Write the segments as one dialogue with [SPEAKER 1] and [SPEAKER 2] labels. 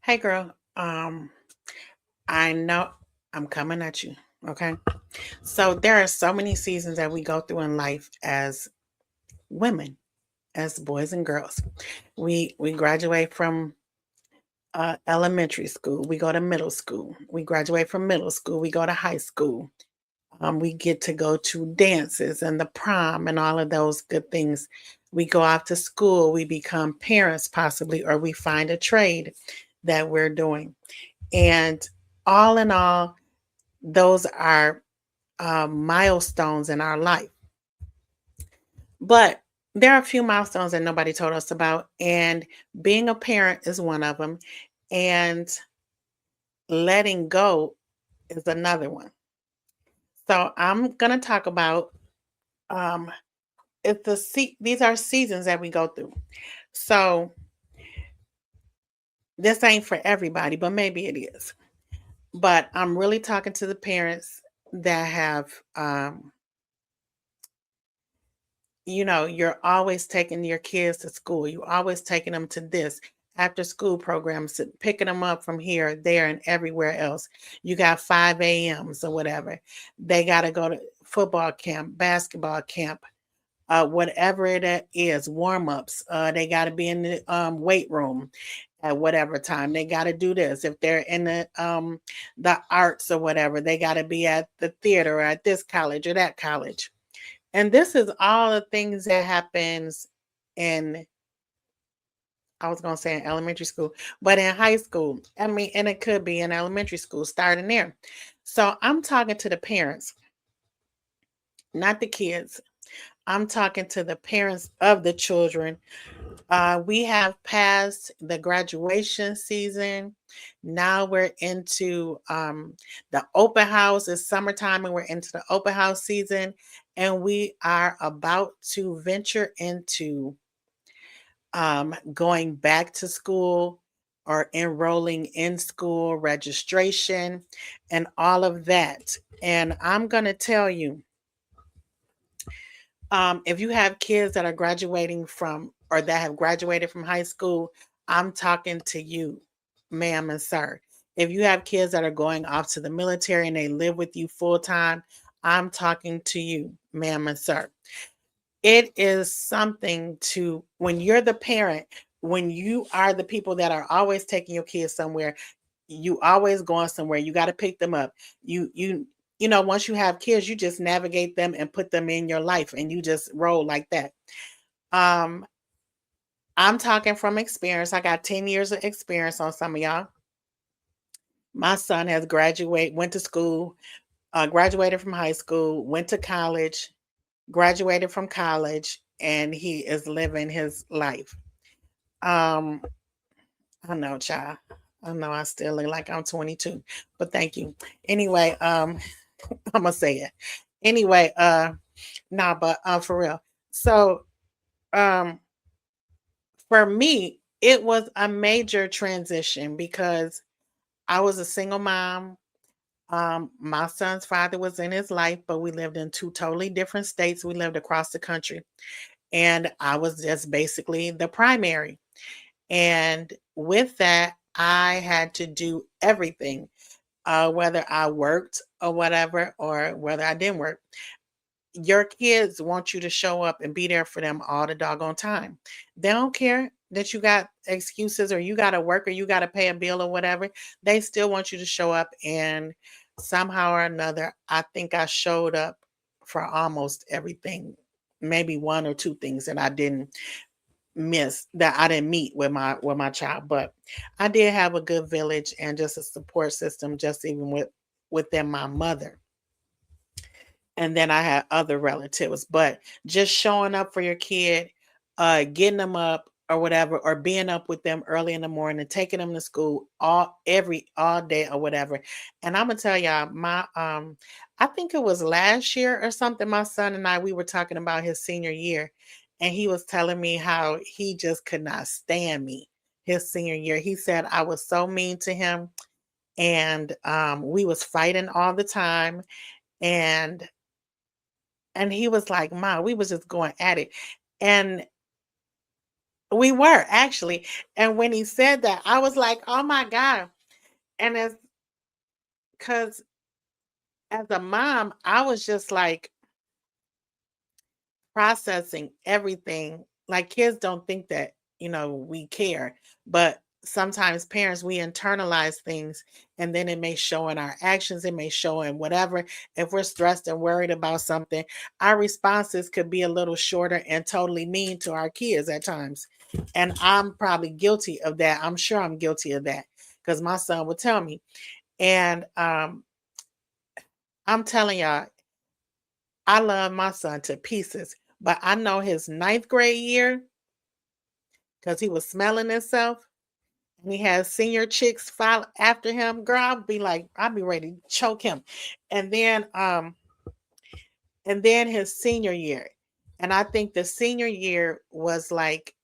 [SPEAKER 1] Hey girl, I know I'm coming at you. Okay. So there are so many seasons that we go through in life as women, as boys and girls. We graduate from elementary school, we go to middle school, we graduate from middle school, we go to high school. We get to go to dances and the prom and all of those good things. We go off to school, we become parents possibly, or we find a trade that we're doing. And all in all, those are milestones in our life. But there are a few milestones that nobody told us about, and being a parent is one of them, and letting go is another one. So I'm gonna talk about um, these are seasons that we go through. So this ain't for everybody, but maybe it is. But I'm really talking to the parents that have you're always taking your kids to school. You always taking them to this after school programs, picking them up from here, there, and everywhere else. You got 5 a.m.s or whatever. They got to go to football camp, basketball camp, whatever it is, warm ups. They got to be in the weight room at whatever time. They got to do this. If they're in the arts or whatever, they got to be at the theater or at this college or that college. And this is all the things that happens in, I was going to say in elementary school, but in high school. I mean, and it could be in elementary school, starting there. So I'm talking to the parents, not the kids. I'm talking to the parents of the children. We have passed the graduation season. Now we're into the open house. It's summertime and we're into the open house season. And we are about to venture into going back to school or enrolling in school, registration, and all of that. And I'm going to tell you, if you have kids that are graduating from or that have graduated from high school, I'm talking to you, ma'am and sir. If you have kids that are going off to the military and they live with you full time, I'm talking to you, ma'am and sir. It is something to when you're the parent, when you are the people that are always taking your kids somewhere, you always going somewhere, you got to pick them up. Once you have kids, you just navigate them and put them in your life and you just roll like that. Um, I'm talking from experience. I got 10 years of experience on some of y'all. My son has went to school, graduated from high school, went to college, graduated from college, and he is living his life. Um, I know, child. I know I still look like I'm 22, but thank you. Anyway, I'm gonna say it. Anyway, nah, but for real. So, um, for me, it was a major transition because I was a single mom. My son's father was in his life, but we lived in two totally different states. We lived across the country, and I was just basically the primary. And with that, I had to do everything, whether I worked or whatever, or whether I didn't work. Your kids want you to show up and be there for them all the doggone time. They don't care that you got excuses or you got to work or you got to pay a bill or whatever. They still want you to show up. And somehow or another, I think I showed up for almost everything. Maybe one or two things that I didn't miss, that I didn't meet with my child, but I did have a good village and just a support system, just even within my mother. And then I had other relatives, but just showing up for your kid, getting them up or whatever, or being up with them early in the morning, taking them to school all day or whatever. And I'm gonna tell y'all, I think it was last year or something. My son and I, we were talking about his senior year, and he was telling me how he just could not stand me his senior year. He said I was so mean to him, and we was fighting all the time, and he was like, "Ma, we was just going at it." And We were actually. And when he said that, I was like, oh my God. And it's because as a mom, I was just like processing everything. Like kids don't think that, we care. But sometimes parents, we internalize things and then it may show in our actions, it may show in whatever. If we're stressed and worried about something, our responses could be a little shorter and totally mean to our kids at times. And I'm probably guilty of that. I'm sure I'm guilty of that because my son would tell me. And I'm telling y'all, I love my son to pieces, but I know his ninth grade year because he was smelling himself and he had senior chicks follow after him. Girl, I'd be ready to choke him. And then his senior year. And I think the senior year was like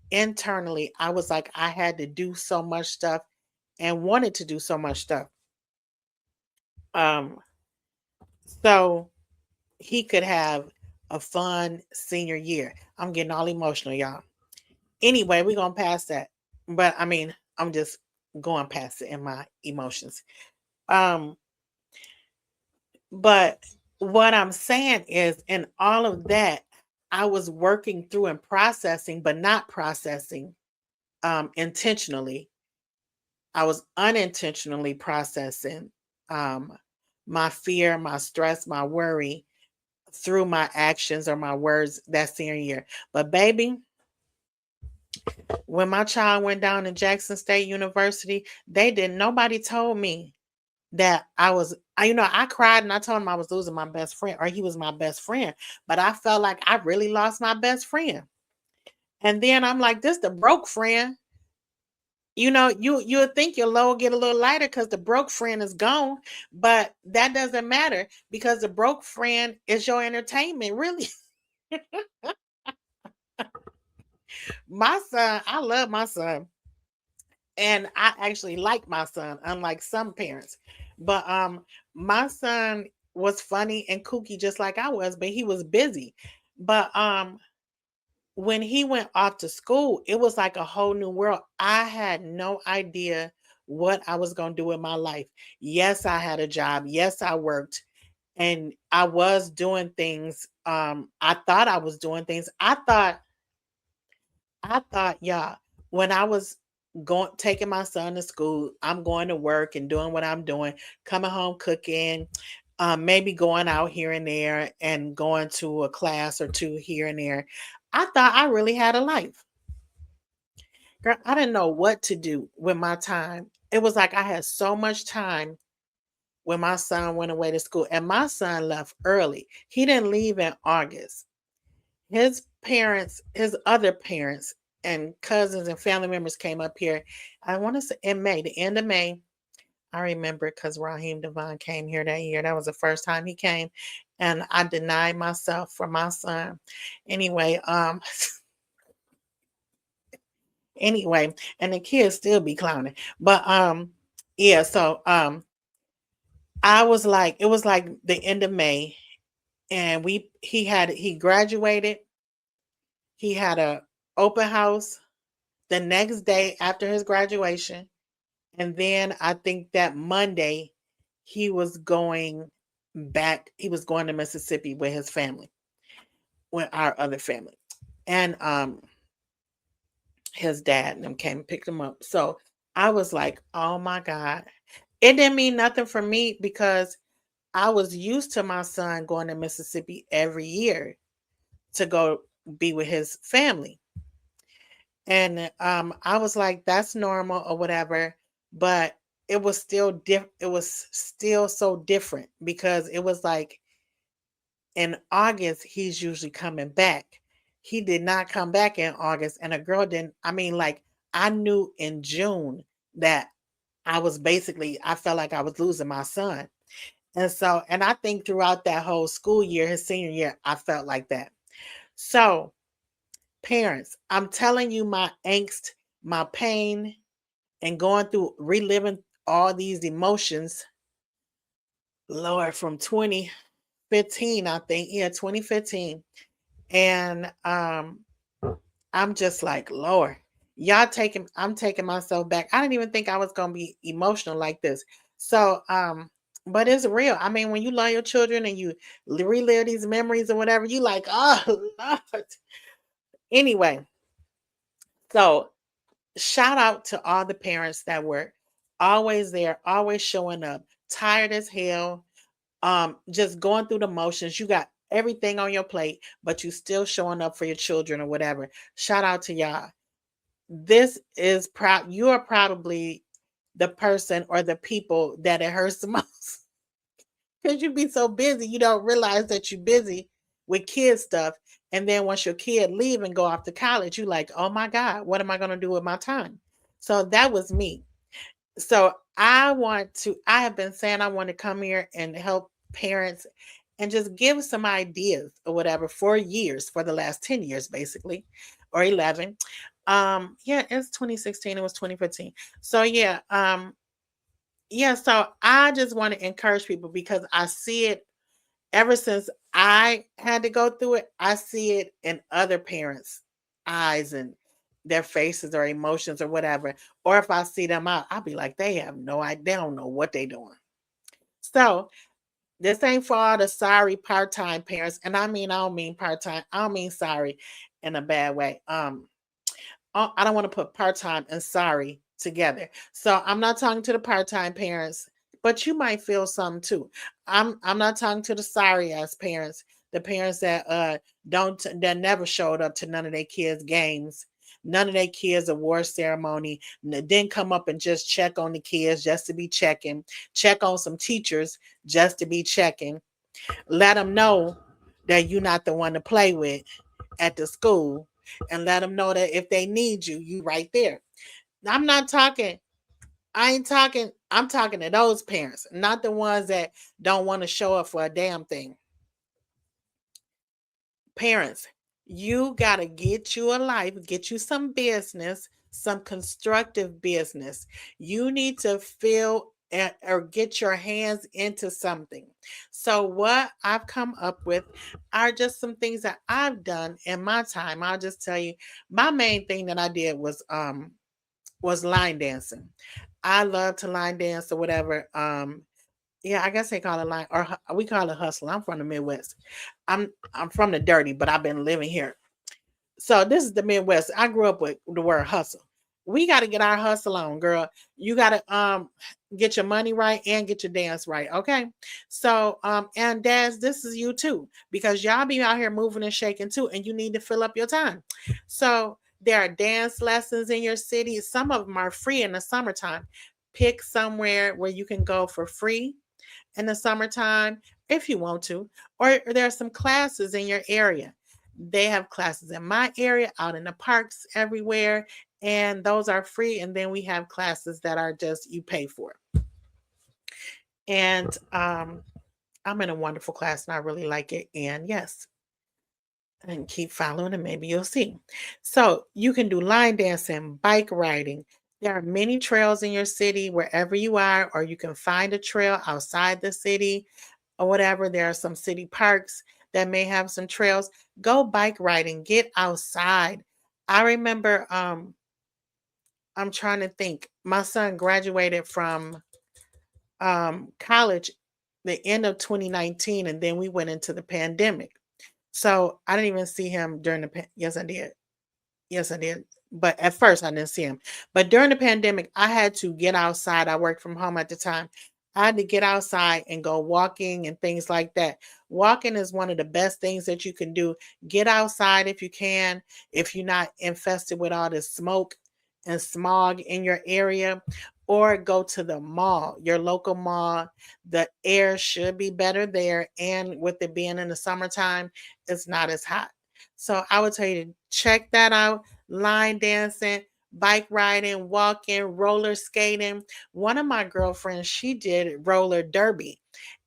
[SPEAKER 1] internally, I was like, I had to do so much stuff and wanted to do so much stuff. Um, so he could have a fun senior year. I'm getting all emotional, y'all. Anyway, we're gonna pass that. But I mean, I'm just going past it in my emotions. Um, but what I'm saying is in all of that, I was working through and processing, but not processing intentionally. I was unintentionally processing um my fear, my stress, my worry through my actions or my words that senior year. But baby, when my child went down to Jackson State University, nobody told me that I cried and I told him I was losing my best friend or he was my best friend, but I felt like I really lost my best friend. And then I'm like, this the broke friend. You would think your load get a little lighter because the broke friend is gone, but that doesn't matter because the broke friend is your entertainment, really. My son, I love my son. And I actually like my son, unlike some parents. But my son was funny and kooky just like I was, but he was busy. But when he went off to school, it was like a whole new world. I had no idea what I was going to do with my life. Yes, I had a job. Yes, I worked and I was doing things. I thought I was doing things. I thought, yeah, when I was going taking my son to school, I'm going to work and doing what I'm doing, coming home cooking, maybe going out here and there and going to a class or two here and there. I thought I really had a life. Girl, I didn't know what to do with my time. It was like I had so much time when my son went away to school, and my son left early. He didn't leave in August. His parents, his other parents, and cousins and family members came up here. I want to say in May, the end of May. I remember because Raheem Devon came here that year. That was the first time he came, and I denied myself for my son. Anyway, anyway, and the kids still be clowning, but yeah. So I was like, it was like the end of May, and he graduated. He had a open house the next day after his graduation. And then I think that Monday he was going he was going to Mississippi with his family, with our other family. And his dad and them came and picked him up. So I was like, oh my God. It didn't mean nothing for me because I was used to my son going to Mississippi every year to go be with his family. And I was like, that's normal or whatever. But it was still so different because it was like in August, he's usually coming back. He did not come back in August, and a girl didn't. I mean, like, I knew in June that I felt like I was losing my son. And so, and I think throughout that whole school year, his senior year, I felt like that. So, parents, I'm telling you my angst, my pain, and going through reliving all these emotions, Lord, from 2015, I think. Yeah, 2015. And I'm just like, Lord, I'm taking myself back. I didn't even think I was gonna be emotional like this. So, but it's real. I mean, when you love your children and you relive these memories or whatever, you like, oh Lord. Anyway, so shout out to all the parents that were always there, always showing up, tired as hell, just going through the motions. You got everything on your plate, but you still showing up for your children or whatever. Shout out to y'all. This is proud. You are probably the person or the people that it hurts the most because you be so busy, you don't realize that you're busy with kid stuff. And then once your kid leave and go off to college, you like, oh my God, what am I going to do with my time? So that was me. So I have been saying I want to come here and help parents and just give some ideas or whatever for years, for the last 10 years, basically, or 11. Yeah, it's 2016, it was 2015. So yeah, so I just want to encourage people because I see it ever since I had to go through it. I see it in other parents' eyes and their faces or emotions or whatever. Or if I see them out, I'll be like, they have no idea. They don't know what they're doing. So this ain't for all the sorry part-time parents. And I don't mean part-time. I don't mean sorry in a bad way. I don't want to put part-time and sorry together. So I'm not talking to the part-time parents, but you might feel some too. I'm not talking to the sorry ass parents, the parents that don't that never showed up to none of their kids' games, none of their kids' award ceremony, didn't come up and just check on the kids just to be checking, check on some teachers just to be checking, let them know that you're not the one to play with at the school, and let them know that if they need you, you right there. I'm not talking, I ain't talking, I'm talking to those parents, not the ones that don't want to show up for a damn thing. Parents, you got to get you a life, get you some business, some constructive business. You need to feel or get your hands into something. So, what I've come up with are just some things that I've done in my time. I'll just tell you, my main thing that I did was line dancing. I love to line dance or whatever. Yeah, I guess they call it line, or we call it hustle. I'm from the Midwest. I'm from the dirty, but I've been living here. So this is the Midwest. I grew up with the word hustle. We got to get our hustle on, girl. You got to get your money right and get your dance right, okay? So and dads, this is you too, because y'all be out here moving and shaking too, and you need to fill up your time. So there are dance lessons in your city. Some of them are free in the summertime. Pick somewhere where you can go for free in the summertime if you want to, or there are some classes in your area. They have classes in my area, out in the parks, everywhere, and those are free. And then we have classes that are just you pay for. And I'm in a wonderful class and I really like it. And yes, and keep following and maybe you'll see. So you can do line dancing, bike riding. There are many trails in your city wherever you are, or you can find a trail outside the city or whatever. There are some city parks that may have some trails. Go bike riding, get outside. I remember I'm trying to think. My son graduated from college the end of 2019 and then we went into the pandemic. So I didn't even see him during the yes I did. Yes, I did. But at first, I didn't see him. But during the pandemic, I had to get outside. I worked from home at the time. I had to get outside and go walking and things like that. Walking is one of the best things that you can do. Get outside if you can, if you're not infested with all this smoke and smog in your area, or go to the mall, your local mall. The air should be better there. And with it being in the summertime, it's not as hot. So I would tell you to check that out. Line dancing, bike riding, walking, roller skating. One of my girlfriends, she did roller derby.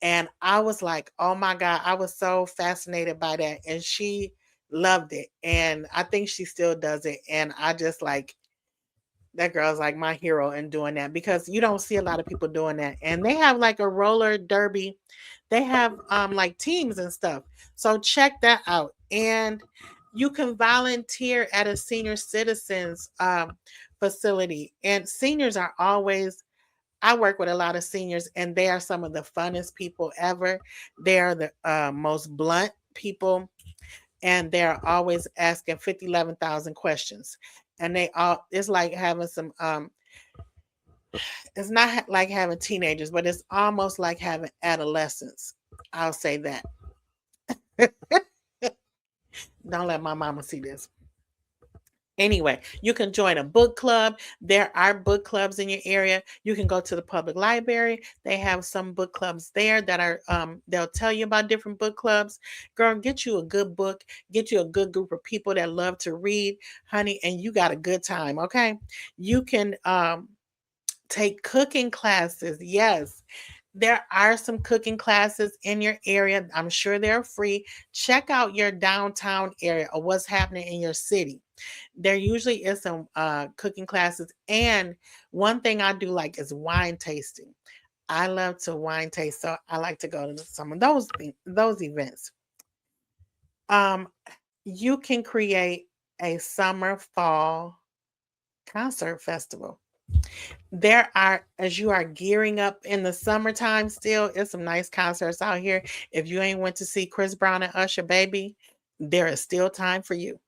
[SPEAKER 1] And I was like, oh my God, I was so fascinated by that. And she loved it. And I think she still does it. And I just like, that girl's like my hero in doing that because you don't see a lot of people doing that. And they have like a roller derby. They have like teams and stuff. So check that out. And You can volunteer at a senior citizens facility, and seniors are always, I work with a lot of seniors, and they are some of the funnest people ever. They are the most blunt people, and they're always asking 11,000 questions. And they all, it's like having some, it's not like having teenagers, but it's almost like having adolescents. I'll say that. Don't let my mama see this. Anyway, you can join a book club. There are book clubs in your area. You can go to the public library. They have some book clubs there that are they'll tell you about different book clubs. Girl, get you a good book, get you a good group of people that love to read, honey, and you got a good time, okay? You can take cooking classes. Yes. There are some cooking classes in your area. I'm sure they're free. Check out your downtown area or what's happening in your city. There usually is some cooking classes. And one thing I do like is wine tasting. I love to wine taste, so I like to go to some of those events. Um, you can create a summer fall concert festival. There are, as you are gearing up in the summertime, still, it's some nice concerts out here. If you ain't went to see Chris Brown and Usher, baby, there is still time for you.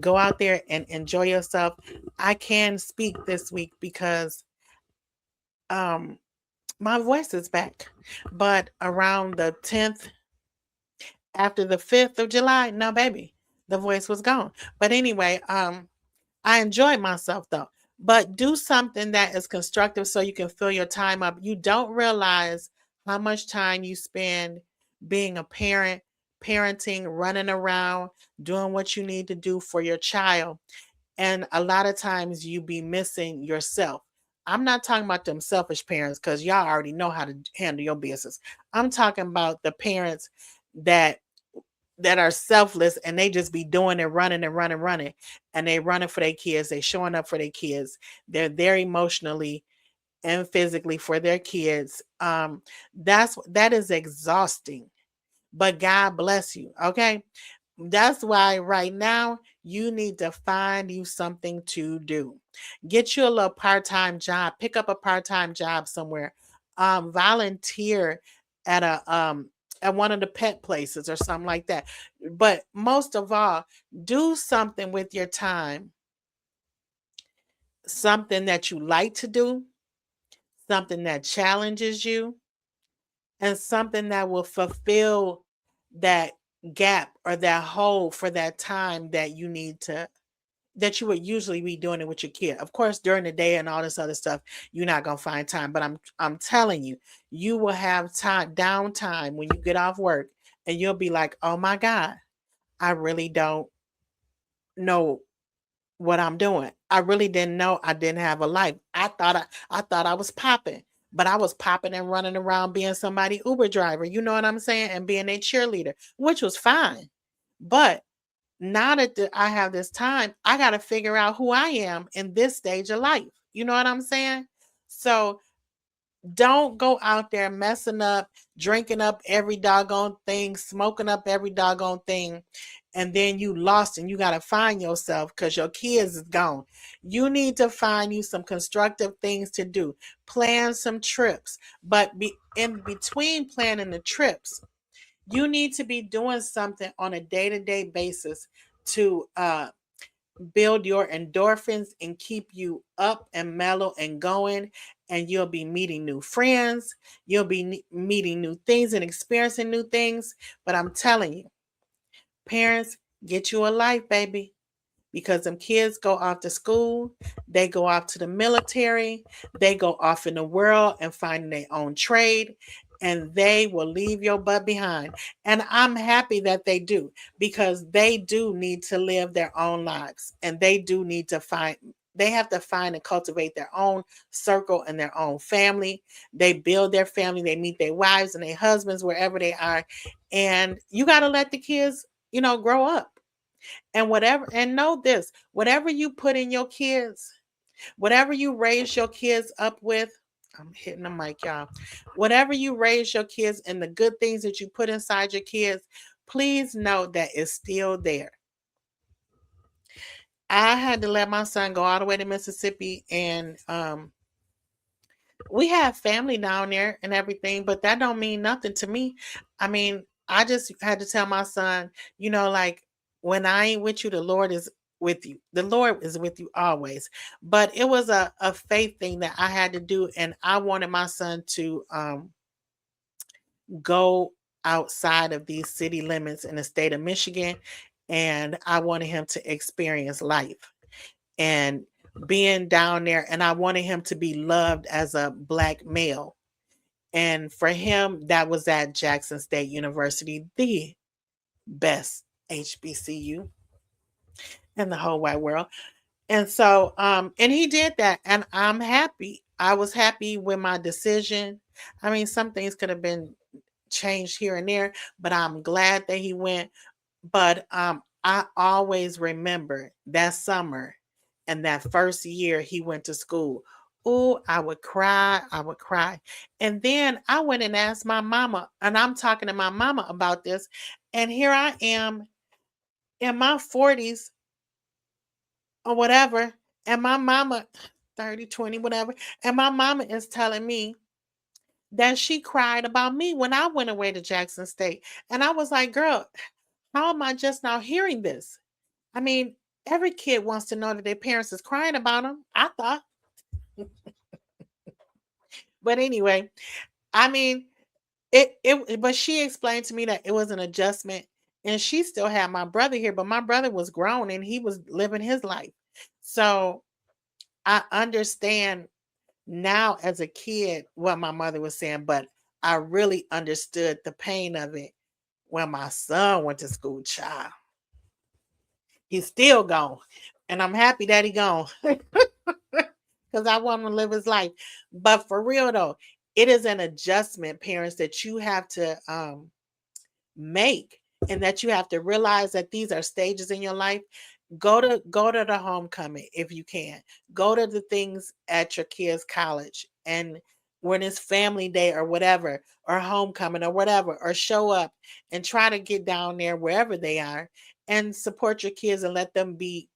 [SPEAKER 1] Go out there and enjoy yourself. I can speak this week because um my voice is back. But around the 10th, after the 5th of July, no baby, the voice was gone. But anyway, I enjoyed myself though. But do something that is constructive so you can fill your time up. You don't realize how much time you spend being a parent, parenting, running around, doing what you need to do for your child. And a lot of times you be missing yourself. I'm not talking about them selfish parents because y'all already know how to handle your business. I'm talking about the parents that are selfless and they just be doing and running and running, running. And they running for their kids. They showing up for their kids. They're there emotionally and physically for their kids. That is exhausting. But God bless you. Okay. That's why right now you need to find you something to do. Get you a little part-time job. Pick up a part-time job somewhere. Volunteer at a at one of the pet places or something like that. But most of all, do something with your time. Something that you like to do, something that challenges you, and something that will fulfill that gap or that hole for that time that you need to, that you would usually be doing it with your kid. Of course, during the day and all this other stuff, you're not gonna find time. But I'm telling you, you will have time downtime when you get off work, and you'll be like, oh my God, I really don't know what I'm doing. I really didn't know I didn't have a life. I thought I was popping, but I was popping and running around being somebody Uber driver. You know what I'm saying? And being a cheerleader, which was fine. But now that I have this time, I got to figure out who I am in this stage of life. You know what I'm saying? So don't go out there messing up, drinking up every doggone thing, smoking up every doggone thing, and then you lost and you got to find yourself because your kids is gone. You need to find you some constructive things to do. Plan some trips, but in between planning the trips, you need to be doing something on a day-to-day basis to build your endorphins and keep you up and mellow and going. And you'll be meeting new friends. You'll be meeting new things and experiencing new things. But I'm telling you, parents, get you a life, baby, because them kids go off to school, they go off to the military, they go off in the world and find their own trade, and they will leave your butt behind. And I'm happy that they do, because they do need to live their own lives, and they do need to find, they have to find and cultivate their own circle and their own family. They build their family, they meet their wives and their husbands wherever they are. And you got to let the kids, grow up. And whatever, and know this, whatever you put in your kids, whatever you raise your kids up with, I'm hitting the mic, y'all. Whatever you raise your kids and the good things that you put inside your kids, please know that it's still there. I had to let my son go all the way to Mississippi, and we have family down there and everything, but that don't mean nothing to me. I mean, I just had to tell my son, like, when I ain't with you, the Lord is with you. The Lord is with you always. But it was a faith thing that I had to do, and I wanted my son to go outside of these city limits in the state of Michigan, and I wanted him to experience life and being down there, and I wanted him to be loved as a black male. And for him, that was at Jackson State University, the best HBCU in the whole wide world. And so, and he did that, and I'm happy. I was happy with my decision. I mean, some things could have been changed here and there, but I'm glad that he went. But I always remember that summer and that first year he went to school. Oh, I would cry. I would cry. And then I went and asked my mama, and I'm talking to my mama about this. And here I am in my 40s or whatever. And my mama, 30, 20, whatever. And my mama is telling me that she cried about me when I went away to Jackson State. And I was like, girl, how am I just now hearing this? I mean, every kid wants to know that their parents is crying about them, I thought. But anyway, I mean, but she explained to me that it was an adjustment, and she still had my brother here, but my brother was grown and he was living his life. So I understand now as a kid what my mother was saying, but I really understood the pain of it when my son went to school, child. He's still gone. And I'm happy that he gone. Because I want him to live his life. But for real though, it is an adjustment, parents, that you have to make, and that you have to realize that these are stages in your life. Go to the homecoming if you can. Go to the things at your kids' college, and when it's family day or whatever, or homecoming or whatever, or show up and try to get down there wherever they are and support your kids and let them be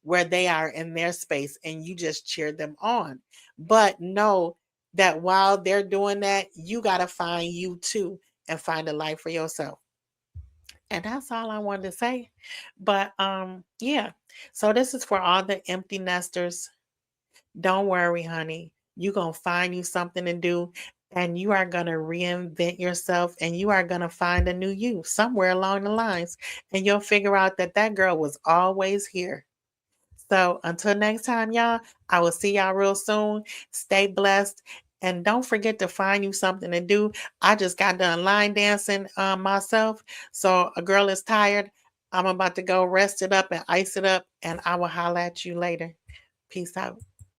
[SPEAKER 1] where they are in their space, and you just cheer them on. But know that while they're doing that, you got to find you too and find a life for yourself. And that's all I wanted to say. But yeah. So this is for all the empty nesters. Don't worry, honey. You're going to find you something to do, and you are going to reinvent yourself, and you are going to find a new you somewhere along the lines, and you'll figure out that that girl was always here. So until next time, y'all, I will see y'all real soon. Stay blessed. And don't forget to find you something to do. I just got done line dancing myself. So a girl is tired. I'm about to go rest it up and ice it up. And I will holler at you later. Peace out.